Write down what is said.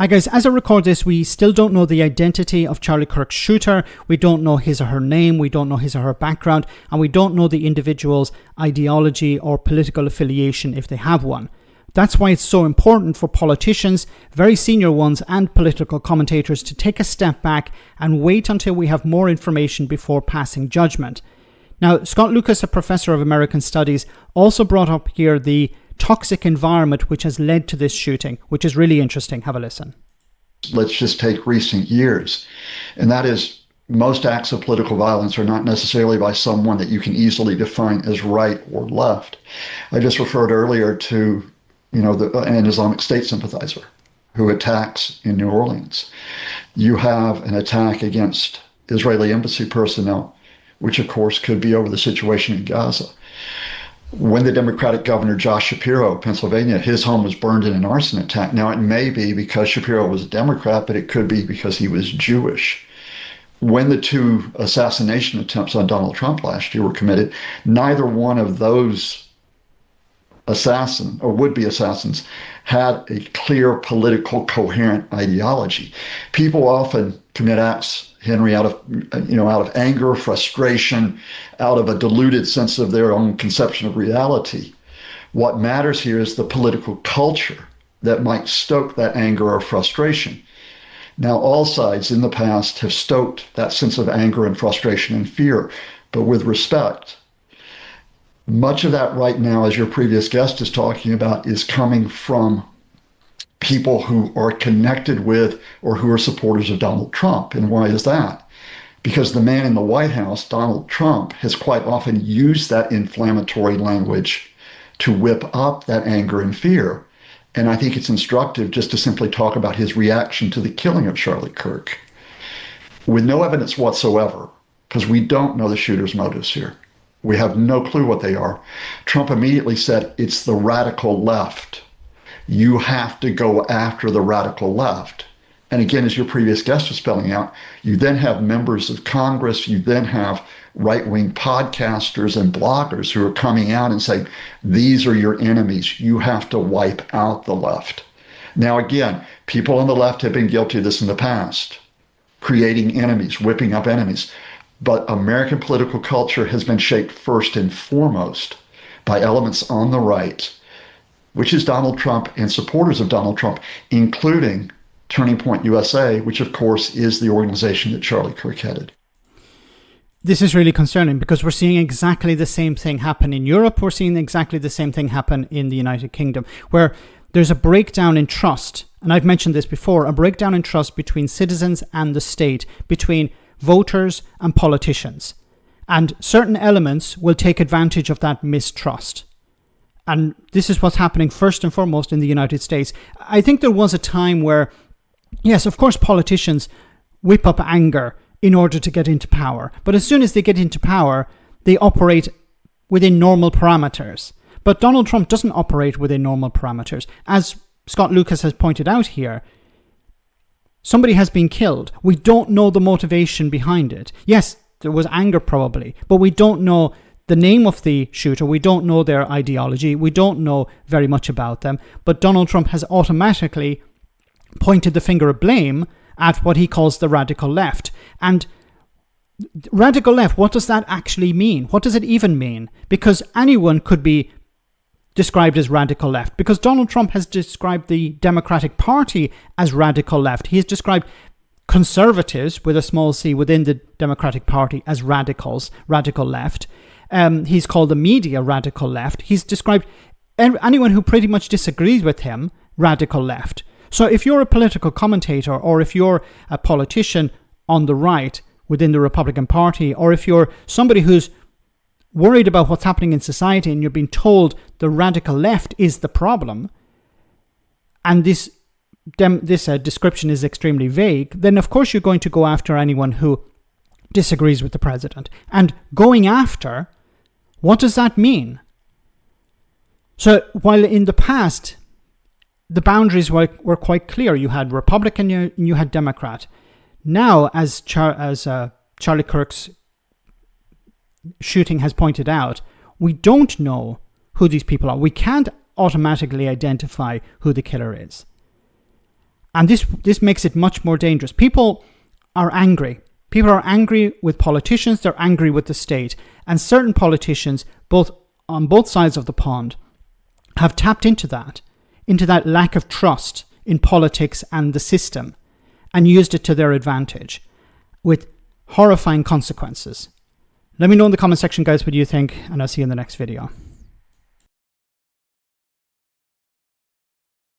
Hi guys, as I record this, we still don't know the identity of Charlie Kirk's shooter. We don't know his or her name, we don't know his or her background, and we don't know the individual's ideology or political affiliation if they have one. That's why it's so important for politicians, very senior ones, and political commentators to take a step back and wait until we have more information before passing judgment. Now, Scott Lucas, a professor of American Studies, also brought up here the toxic environment which has led to this shooting, which is really interesting. Have a listen. Let's just take recent years. And that is, most acts of political violence are not necessarily by someone that you can easily define as right or left. I just referred earlier to, an Islamic State sympathizer who attacks in New Orleans. You have an attack against Israeli embassy personnel, which of course could be over the situation in Gaza. When the Democratic governor, Josh Shapiro of Pennsylvania, his home was burned in an arson attack. Now, it may be because Shapiro was a Democrat, but it could be because he was Jewish. When the two assassination attempts on Donald Trump last year were committed, neither one of those assassin or would-be assassins had a clear political coherent ideology. People often commit acts, Henry, out of anger, frustration, out of a diluted sense of their own conception of reality. What matters here is the political culture that might stoke that anger or frustration. Now, all sides in the past have stoked that sense of anger and frustration and fear, but with respect. Much of that right now, as your previous guest is talking about, is coming from people who are connected with or who are supporters of Donald Trump. And why is that? Because the man in the White House, Donald Trump, has quite often used that inflammatory language to whip up that anger and fear. And I think it's instructive just to simply talk about his reaction to the killing of Charlie Kirk with no evidence whatsoever, because we don't know the shooter's motives here. We have no clue what they are. Trump immediately said, it's the radical left. You have to go after the radical left. And again, as your previous guest was spelling out, you then have members of Congress, you then have right-wing podcasters and bloggers who are coming out and saying, these are your enemies. You have to wipe out the left. Now, again, people on the left have been guilty of this in the past, creating enemies, whipping up enemies. But American political culture has been shaped first and foremost by elements on the right, which is Donald Trump and supporters of Donald Trump, including Turning Point USA, which of course is the organization that Charlie Kirk headed. This is really concerning because we're seeing exactly the same thing happen in Europe. We're seeing exactly the same thing happen in the United Kingdom, where there's a breakdown in trust. And I've mentioned this before, a breakdown in trust between citizens and the state, between voters and politicians. And certain elements will take advantage of that mistrust. And this is what's happening first and foremost in the United States. I think there was a time where, yes, of course, politicians whip up anger in order to get into power. But as soon as they get into power, they operate within normal parameters. But Donald Trump doesn't operate within normal parameters. As Scott Lucas has pointed out here, somebody has been killed. We don't know the motivation behind it. Yes, there was anger probably, but we don't know the name of the shooter. We don't know their ideology. We don't know very much about them. But Donald Trump has automatically pointed the finger of blame at what he calls the radical left. And radical left, what does that actually mean? What does it even mean? Because anyone could be described as radical left, because Donald Trump has described the Democratic Party as radical left. He has described conservatives with a small c within the Democratic Party as radicals, radical left. He's called the media radical left. He's described anyone who pretty much disagrees with him radical left. So if you're a political commentator, or if you're a politician on the right within the Republican Party, or if you're somebody who's worried about what's happening in society and you're being told the radical left is the problem, and this description is extremely vague, then of course you're going to go after anyone who disagrees with the president. And going after, what does that mean? So while in the past the boundaries were quite clear, you had Republican and you had Democrat. Now, as Charlie Kirk's shooting has pointed out, we don't know who these people are. We can't automatically identify who the killer is. And this makes it much more dangerous. People are angry. People are angry with politicians. They're angry with the state. And certain politicians, on both sides of the pond, have tapped into that lack of trust in politics and the system, and used it to their advantage with horrifying consequences. Let me know in the comment section, guys, what you think, and I'll see you in the next video.